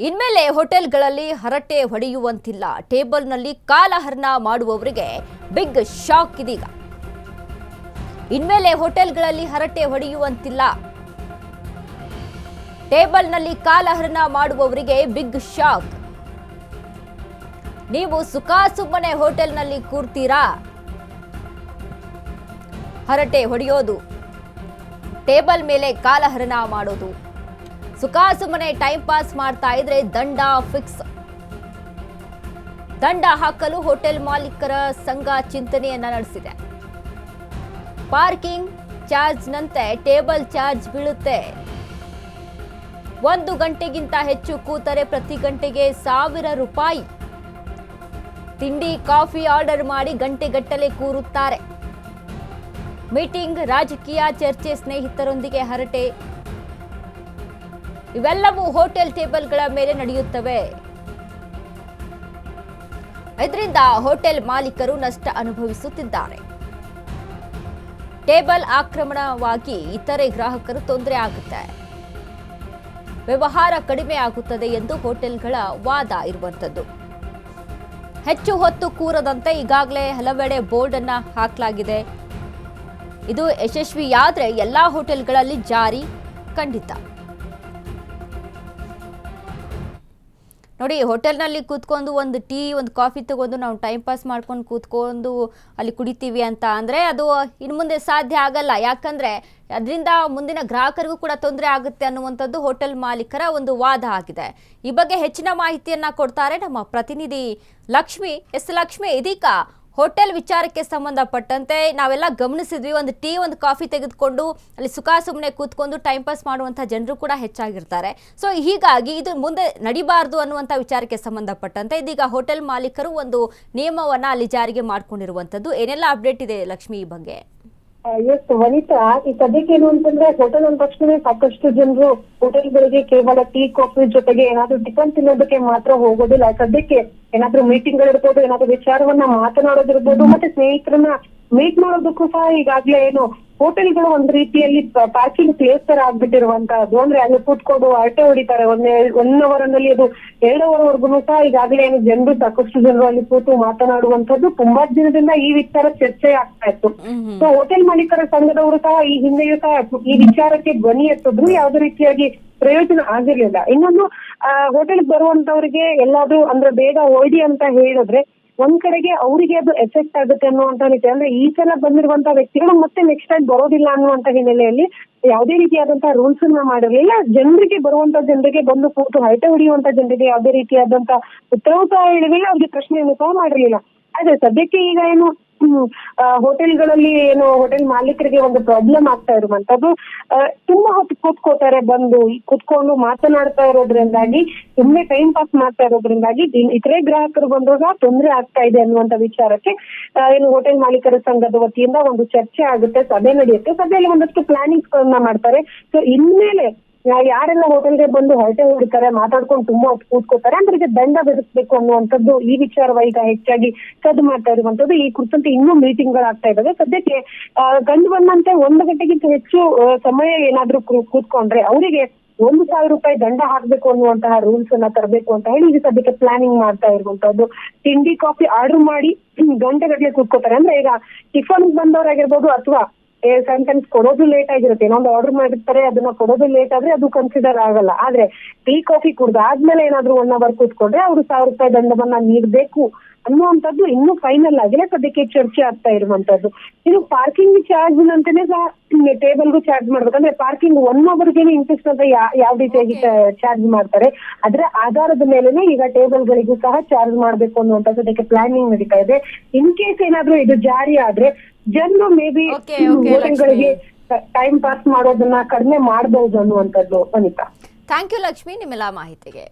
ಇನ್ಮೇಲೆ ಹೋಟೆಲ್ಗಳಲ್ಲಿ ಹರಟೆ ಹೊಡೆಯುವಂತಿಲ್ಲ. ಟೇಬಲ್ನಲ್ಲಿ ಕಾಲಹರಣ ಮಾಡುವವರಿಗೆ ಬಿಗ್ ಶಾಕ್ ಇದೀಗ. ಇನ್ಮೇಲೆ ಹೋಟೆಲ್ಗಳಲ್ಲಿ ಹರಟೆ ಹೊಡೆಯುವಂತಿಲ್ಲ. ಟೇಬಲ್ನಲ್ಲಿ ಕಾಲಹರಣ ಮಾಡುವವರಿಗೆ ಬಿಗ್ ಶಾಕ್. ನೀವು ಸುಮ್ಮನೆ ಹೋಟೆಲ್ನಲ್ಲಿ ಕೂರ್ತೀರಾ? ಹರಟೆ ಹೊಡೆಯೋದು, ಟೇಬಲ್ ಮೇಲೆ ಕಾಲಹರಣ ಮಾಡೋದು, ಸುಮ್ಮನೆ ಟೈಮ್ ಪಾಸ್ ಮಾಡ್ತಾ ಇದ್ರೆ ದಂಡ ಫಿಕ್ಸ್. ದಂಡ ಹಾಕಲು ಹೋಟೆಲ್ ಮಾಲೀಕರ ಸಂಘ ಚಿಂತನೆಯನ್ನ ನಡೆಸಿದೆ. ಪಾರ್ಕಿಂಗ್ ಚಾರ್ಜ್ನಂತೆ ಟೇಬಲ್ ಚಾರ್ಜ್ ಬೀಳುತ್ತೆ. 1 ಗಂಟೆಗಿಂತ ಹೆಚ್ಚು ಕೂತರೆ ಪ್ರತಿ ಗಂಟೆಗೆ 1000 ರೂಪಾಯಿ. ತಿಂಡಿ ಕಾಫಿ ಆರ್ಡರ್ ಮಾಡಿ ಗಂಟೆಗಟ್ಟಲೆ ಕೂರುತ್ತಾರೆ. ಮೀಟಿಂಗ್, ರಾಜಕೀಯ ಚರ್ಚೆ, ಸ್ನೇಹಿತರೊಂದಿಗೆ ಹರಟೆ ಇವೆಲ್ಲವೂ ಹೋಟೆಲ್ ಟೇಬಲ್ಗಳ ಮೇಲೆ ನಡೆಯುತ್ತವೆ. ಇದರಿಂದ ಹೋಟೆಲ್ ಮಾಲೀಕರು ನಷ್ಟ ಅನುಭವಿಸುತ್ತಿದ್ದಾರೆ. ಟೇಬಲ್ ಆಕ್ರಮಣವಾಗಿ ಇತರೆ ಗ್ರಾಹಕರು ತೊಂದರೆ ಆಗುತ್ತೆ, ವ್ಯವಹಾರ ಕಡಿಮೆ ಆಗುತ್ತದೆ ಎಂದು ಹೋಟೆಲ್ಗಳ ವಾದ ಇರುವಂತದ್ದು. ಹೆಚ್ಚು ಹೊತ್ತು ಕೂರದಂತೆ ಈಗಾಗಲೇ ಹಲವೆಡೆ ಬೋರ್ಡ್ ಅನ್ನ ಹಾಕಲಾಗಿದೆ. ಇದು ಯಶಸ್ವಿಯಾದ್ರೆ ಎಲ್ಲಾ ಹೋಟೆಲ್ಗಳಲ್ಲಿ ಜಾರಿ ಖಂಡಿತ. ನೋಡಿ, ಹೋಟೆಲ್ನಲ್ಲಿ ಕೂತ್ಕೊಂಡು ಒಂದು ಟೀ ಒಂದು ಕಾಫಿ ತಗೊಂಡು ನಾವು ಟೈಮ್ ಪಾಸ್ ಮಾಡ್ಕೊಂಡು ಕೂತ್ಕೊಂಡು ಅಲ್ಲಿ ಕುಡಿತೀವಿ ಅಂತ ಅಂದರೆ ಅದು ಇನ್ನು ಮುಂದೆ ಸಾಧ್ಯ ಆಗಲ್ಲ. ಯಾಕಂದರೆ ಅದರಿಂದ ಮುಂದಿನ ಗ್ರಾಹಕರಿಗೂ ಕೂಡ ತೊಂದರೆ ಆಗುತ್ತೆ ಅನ್ನುವಂಥದ್ದು ಹೋಟೆಲ್ ಮಾಲೀಕರ ಒಂದು ವಾದ ಆಗಿದೆ. ಈ ಬಗ್ಗೆ ಹೆಚ್ಚಿನ ಮಾಹಿತಿಯನ್ನು ಕೊಡ್ತಾರೆ ನಮ್ಮ ಪ್ರತಿನಿಧಿ ಲಕ್ಷ್ಮಿ. ಲಕ್ಷ್ಮಿ, ಇದೀಗ ಹೋಟೆಲ್ ವಿಚಾರಕ್ಕೆ ಸಂಬಂಧಪಟ್ಟಂತೆ ನಾವೆಲ್ಲ ಗಮನಿಸಿದ್ವಿ, ಒಂದು ಟೀ ಒಂದು ಕಾಫಿ ತೆಗೆದುಕೊಂಡು ಅಲ್ಲಿ ಸುಮ್ಮನೆ ಕೂತ್ಕೊಂಡು ಟೈಮ್ ಪಾಸ್ ಮಾಡುವಂಥ ಜನರು ಕೂಡ ಹೆಚ್ಚಾಗಿರ್ತಾರೆ. ಸೊ ಹೀಗಾಗಿ ಇದು ಮುಂದೆ ನಡಿಬಾರ್ದು ಅನ್ನುವಂಥ ವಿಚಾರಕ್ಕೆ ಸಂಬಂಧಪಟ್ಟಂತೆ ಇದೀಗ ಹೋಟೆಲ್ ಮಾಲೀಕರು ಒಂದು ನಿಯಮವನ್ನ ಅಲ್ಲಿ ಜಾರಿಗೆ ಮಾಡ್ಕೊಂಡಿರುವಂಥದ್ದು. ಏನೆಲ್ಲ ಅಪ್ಡೇಟ್ ಇದೆ ಲಕ್ಷ್ಮಿ ಈ ಬಗ್ಗೆ? ಎಸ್ ವನಿತಾ, ಈ ಸದ್ಯಕ್ಕೆ ಏನು ಅಂತಂದ್ರೆ ಹೋಟೆಲ್ ಅಂದ ತಕ್ಷಣ ಸಾಕಷ್ಟು ಜನರು ಹೋಟೆಲ್ಗಳಿಗೆ ಕೇವಲ ಟೀ ಕಾಫಿ ಜೊತೆಗೆ ಏನಾದ್ರು ಟಿಫನ್ ತಿನ್ನೋದಕ್ಕೆ ಮಾತ್ರ ಹೋಗೋದಿಲ್ಲ. ಸದ್ಯಕ್ಕೆ ಏನಾದ್ರು ಮೀಟಿಂಗ್ ಗಳಿರ್ಬೋದು, ಏನಾದ್ರು ವಿಚಾರವನ್ನ ಮಾತನಾಡೋದಿರ್ಬೋದು, ಮತ್ತೆ ಸ್ನೇಹಿತರನ್ನ ಮೀಟ್ ಮಾಡೋದಕ್ಕೂ ಸಹ ಈಗಾಗ್ಲೇ ಏನು ಹೋಟೆಲ್ಗಳು ಒಂದ್ ರೀತಿಯಲ್ಲಿ ಪಾರ್ಕಿಂಗ್ ಪ್ಲೇಸ್ ತರ ಆಗ್ಬಿಟ್ಟಿರುವಂತಹದ್ದು. ಅಂದ್ರೆ ಅಲ್ಲಿ ಕೂತ್ಕೊಂಡು ಹರಟೆ ಹೊಡಿತಾರೆ. 1 ಅವರ್ ಅಲ್ಲಿ ಅದು 2 ಅವರ್ವರೆಗೂ ಸಹ ಈಗಾಗಲೇ ಏನು ಜನರು ಸಾಕಷ್ಟು ಜನರು ಅಲ್ಲಿ ಕೂತು ಮಾತನಾಡುವಂತದ್ದು ತುಂಬಾ ದಿನದಿಂದ ಈ ವಿಚಾರ ಚರ್ಚೆ ಆಗ್ತಾ ಇತ್ತು. ಸೊ ಹೋಟೆಲ್ ಮಾಲೀಕರ ಸಂಘದವರು ಸಹ ಈ ಹಿಂದೆಯೂ ಸಹ ಈ ವಿಚಾರಕ್ಕೆ ಧ್ವನಿ ಎತ್ತಿದ್ರು, ಯಾವುದೇ ರೀತಿಯಾಗಿ ಪ್ರಯೋಜನ ಆಗಿರ್ಲಿಲ್ಲ. ಇನ್ನೊಂದು, ಹೋಟೆಲ್ ಬರುವಂತವ್ರಿಗೆ ಎಲ್ಲಾದ್ರೂ ಅಂದ್ರೆ ಬೇಗ ಹೊಡಿ ಅಂತ ಹೇಳಿದ್ರೆ ಒಂದ್ ಕಡೆಗೆ ಅವರಿಗೆ ಅದು ಎಫೆಕ್ಟ್ ಆಗುತ್ತೆ ಅನ್ನುವಂತ ರೀತಿ. ಅಂದ್ರೆ ಈ ಸಲ ಬಂದಿರುವಂತಹ ವ್ಯಕ್ತಿಗಳು ಮತ್ತೆ ನೆಕ್ಸ್ಟ್ ಟೈಮ್ ಬರೋದಿಲ್ಲ ಅನ್ನುವಂತ ಹಿನ್ನೆಲೆಯಲ್ಲಿ ಯಾವುದೇ ರೀತಿಯಾದಂತಹ ರೂಲ್ಸ್ ಅನ್ನ ಮಾಡಿರ್ಲಿಲ್ಲ. ಜನರಿಗೆ ಬರುವಂತ ಜನರಿಗೆ ಬಂದು ಕೂತು ಹರಟೆ ಹೊಡೆಯುವಂತ ಜನರಿಗೆ ಯಾವುದೇ ರೀತಿಯಾದಂತ ಉತ್ತರವೂ ಸಹ ಹೇಳಿರಲಿಲ್ಲ, ಅವ್ರಿಗೆ ಪ್ರಶ್ನೆಯನ್ನು ಸಹ ಮಾಡಿರ್ಲಿಲ್ಲ. ಆದ್ರೆ ಸದ್ಯಕ್ಕೆ ಈಗ ಏನು ಹೋಟೆಲ್ಗಳಲ್ಲಿ ಏನು ಹೋಟೆಲ್ ಮಾಲೀಕರಿಗೆ ಒಂದು ಪ್ರಾಬ್ಲಮ್ ಆಗ್ತಾ ಇರುವಂತದ್ದು, ತುಂಬಾ ಹೊತ್ತು ಕೂತ್ಕೋತಾರೆ, ಬಂದು ಕೂತ್ಕೊಂಡು ಮಾತನಾಡ್ತಾ ಇರೋದ್ರಿಂದಾಗಿ ಸುಮ್ಮನೆ ಟೈಮ್ ಪಾಸ್ ಮಾಡ್ತಾ ಇರೋದ್ರಿಂದಾಗಿ ಇತರೆ ಗ್ರಾಹಕರು ಬಂದಾಗ ತೊಂದರೆ ಆಗ್ತಾ ಇದೆ ಅನ್ನುವಂತ ವಿಚಾರಕ್ಕೆ ಏನು ಹೋಟೆಲ್ ಮಾಲೀಕರ ಸಂಘದ ವತಿಯಿಂದ ಒಂದು ಚರ್ಚೆ ಆಗುತ್ತೆ, ಸಭೆ ನಡೆಯುತ್ತೆ. ಸಭೆಯಲ್ಲಿ ಒಂದಷ್ಟು ಪ್ಲಾನಿಂಗ್ಸ್ ಗಳನ್ನ ಮಾಡ್ತಾರೆ. ಸೊ ಇನ್ಮೇಲೆ ಯಾರೆಲ್ಲ ಹೋಟೆಲ್ಗೆ ಬಂದು ಹರಟೆ ಹೊಡಿತಾರೆ, ಮಾತಾಡ್ಕೊಂಡು ತುಂಬಾ ಹೊತ್ತು ಕೂತ್ಕೋತಾರೆ ಅಂದ್ರೆ ದಂಡ ವಿಧಿಸ್ಬೇಕು ಅನ್ನುವಂಥದ್ದು ಈ ವಿಚಾರವಾಗಿ ಈಗ ಹೆಚ್ಚಾಗಿ ಸದ್ದು ಮಾಡ್ತಾ ಇರುವಂತದ್ದು. ಈ ಕುರಿತಂತೆ ಇನ್ನೂ ಮೀಟಿಂಗ್ ಗಳಾಗ್ತಾ ಇದ್ದಾವೆ. ಸದ್ಯಕ್ಕೆ ಗಂಡು ಬಂದಂತೆ 1 ಗಂಟೆಗಿಂತ ಹೆಚ್ಚು ಸಮಯ ಏನಾದ್ರೂ ಕೂತ್ಕೊಂಡ್ರೆ ಅವರಿಗೆ 1000 ರೂಪಾಯಿ ದಂಡ ಹಾಕ್ಬೇಕು ಅನ್ನುವಂತಹ ರೂಲ್ಸ್ ಅನ್ನ ತರಬೇಕು ಅಂತ ಹೇಳಿ ಈಗ ಸದ್ಯಕ್ಕೆ ಪ್ಲಾನಿಂಗ್ ಮಾಡ್ತಾ ಇರುವಂತದ್ದು. ತಿಂಡಿ ಕಾಫಿ ಆರ್ಡರ್ ಮಾಡಿ ಗಂಟೆಗಟ್ಟಲೆ ಕೂತ್ಕೋತಾರೆ. ಅಂದ್ರೆ ಈಗ ಟಿಫನ್ ಬಂದವರಾಗಿರ್ಬೋದು ಅಥವಾ ಸಮ್ಟೈಮ್ಸ್ ಕೊಡೋದು ಲೇಟ್ ಆಗಿರುತ್ತೆ, ಇನ್ನೊಂದು ಆರ್ಡರ್ ಮಾಡಿರ್ತಾರೆ, ಅದನ್ನ ಕೊಡೋದು ಲೇಟ್ ಆದ್ರೆ ಅದು ಕನ್ಸಿಡರ್ ಆಗಲ್ಲ. ಆದ್ರೆ ಟೀ ಕಾಫಿ ಕುಡ್ದಾದ್ಮೇಲೆ ಏನಾದ್ರು 1 ಅವರ್ ಕೂತ್ಕೊಂಡ್ರೆ ಅವ್ರು 1000 ರೂಪಾಯಿ ದಂಡವನ್ನ ನೀಡಬೇಕು ಅನ್ನುವಂಥದ್ದು ಇನ್ನೂ ಫೈನಲ್ ಆಗಿಲ್ಲ. ಸದ್ಯಕ್ಕೆ ಚರ್ಚೆ ಆಗ್ತಾ ಇರುವಂತದ್ದು. ಇನ್ನು ಪಾರ್ಕಿಂಗ್ ಚಾರ್ಜ್ ನಂತೆನೆ ಸಹ ಟೇಬಲ್ಗೂ ಚಾರ್ಜ್ ಮಾಡ್ಬೇಕಂದ್ರೆ ಪಾರ್ಕಿಂಗ್ 1 ಅವರ್ಗೆ ಇಂಟ್ರೆಸ್ಟ್ ಅಂತ ಯಾವ ರೀತಿಯಾಗಿ ಚಾರ್ಜ್ ಮಾಡ್ತಾರೆ, ಅದರ ಆಧಾರದ ಮೇಲೆನೆ ಈಗ ಟೇಬಲ್ ಗಳಿಗೂ ಸಹ ಚಾರ್ಜ್ ಮಾಡ್ಬೇಕು ಅನ್ನುವಂಥದ್ದು ಸದ್ಯಕ್ಕೆ ಪ್ಲಾನಿಂಗ್ ನಡೀತಾ ಇದೆ. ಇನ್ ಕೇಸ್ ಏನಾದ್ರೂ ಇದು ಜಾರಿ ಆದ್ರೆ ಜನರು ಮೇ ಬಿ ಹೋಟೆಲ್ಗಳಿಗೆ ಟೈಮ್ ಪಾಸ್ ಮಾಡೋದನ್ನ ಕಡಿಮೆ ಮಾಡಬಹುದು ಅನ್ನುವಂಥದ್ದು. ಅನಿತಾ, ಥ್ಯಾಂಕ್ ಯು ಲಕ್ಷ್ಮಿ ನಿಮ್ಮೆಲ್ಲ ಮಾಹಿತಿಗೆ.